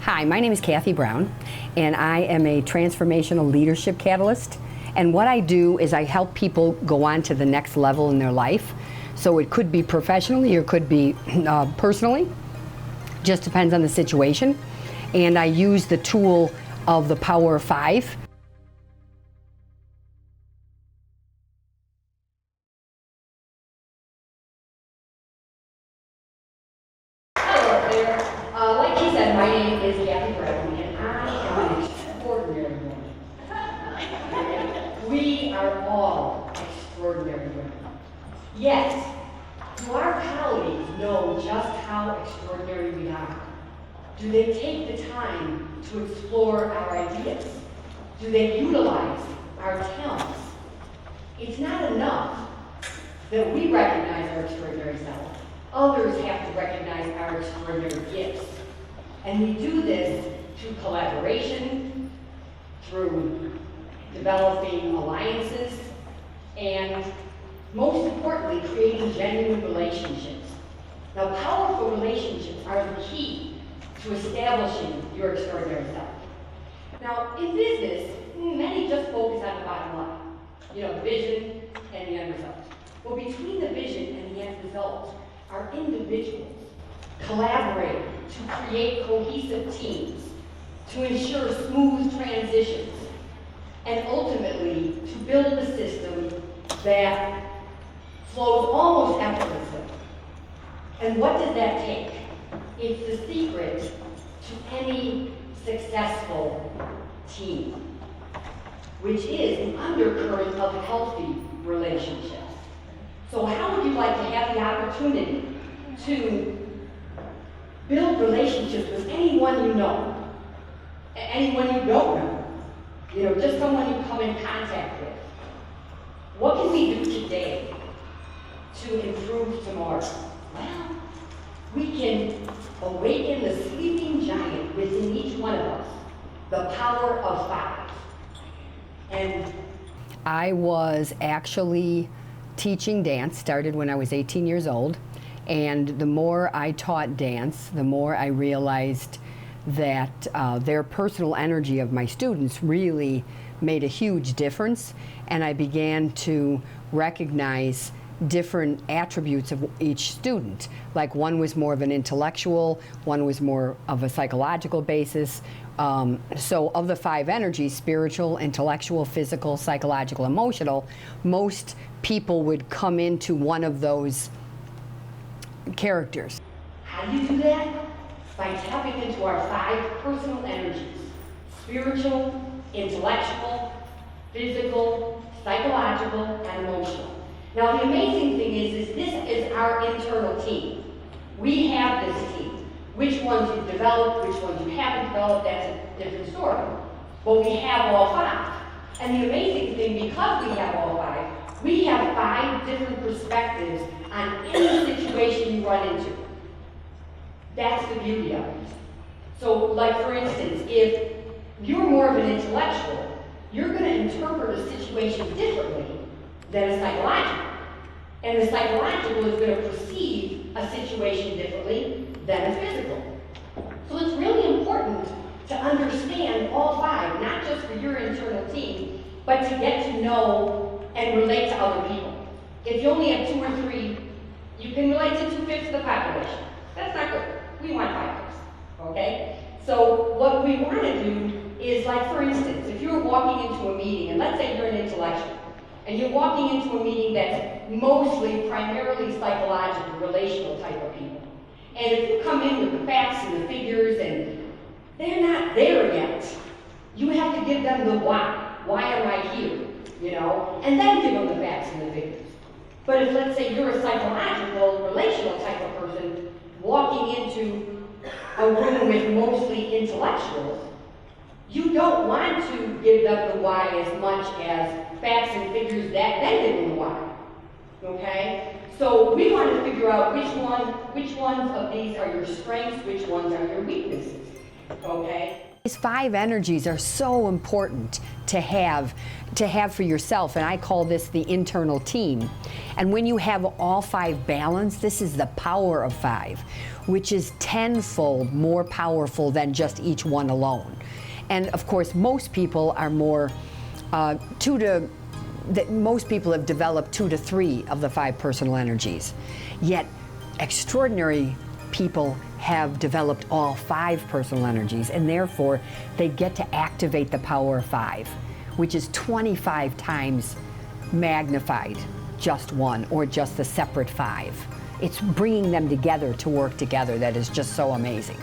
Hi, my name is Kathy Brown, and I am a transformational leadership catalyst. And what I do is I help people go on to the next level in their life. So it could be professionally or could be personally, just depends on the situation. And I use the tool of the Power of Five. Hello there. Like he said, my name is Kathy Brown, and I am an extraordinary woman. We are all extraordinary women. Yet, do our colleagues know just how extraordinary we are? Do they take the time to explore our ideas? Do they utilize our talents? It's not enough that we recognize our extraordinary self. Others have to recognize our extraordinary gifts. And we do this through collaboration, through developing alliances, and most importantly, creating genuine relationships. Now, powerful relationships are the key to establishing your extraordinary self. Now, in business, many just focus on the bottom line. The vision and the end result. Well, between the vision and the end result are individuals collaborating to create cohesive teams, to ensure smooth transitions, and ultimately to build a system that flows almost effortlessly. And what does that take? It's the secret to any successful team, which is an undercurrent of healthy relationships. So how would you like to have the opportunity to build relationships with anyone you know, anyone you don't know? Just someone you come in contact with. What can we do today to improve tomorrow? Well, we can awaken the sleeping giant within each one of us, the power of five. And I was actually teaching dance, started when I was 18 years old, and the more I taught dance, the more I realized that their personal energy of my students really made a huge difference, and I began to recognize different attributes of each student. Like one was more of an intellectual, one was more of a psychological basis. So of the five energies, spiritual, intellectual, physical, psychological, emotional, most people would come into one of those characters. How do you do that? By tapping into our five personal energies: spiritual, intellectual, physical, psychological, and emotional. Now the amazing thing is this is our internal team. We have this team. Which ones you've developed, which ones you haven't developed, that's a different story. But we have all five. And the amazing thing, because we have all five, we have five different perspectives on any situation you run into. That's the beauty of it. So, like for instance, if you're more of an intellectual, you're going to interpret a situation differently than a psychological. And the psychological is going to perceive a situation differently than a physical. So it's really important to understand all five, not just for your internal team, but to get to know and relate to other people. If you only have two or three, you can relate to 2/5 of the population. That's not good. We want 5/5, okay? So what we want to do is, like for instance, if you're walking into a meeting, and let's say you're an intellectual, and you're walking into a meeting that's mostly, primarily psychological, relational type of people. And if you come in with the facts and the figures and they're not there yet, you have to give them the why. Why am I here? And then give them the facts and the figures. But if, let's say, you're a psychological, relational type of person walking into a room with mostly intellectuals, you don't want to give them the why as much as facts and figures that then give them the why. Okay? So we want to figure out which ones of these are your strengths, which ones are your weaknesses. Okay? These 5 energies are so important to have for yourself, and I call this the internal team. And when you have all 5 balanced, this is the power of 5, which is tenfold more powerful than just each one alone. And of course, most people are more most people have developed 2 to 3 of the 5 personal energies. Yet extraordinary people have developed all 5 personal energies, and therefore they get to activate the power of 5, which is 25 times magnified just one, or just the separate 5. It's bringing them together to work together that is just so amazing.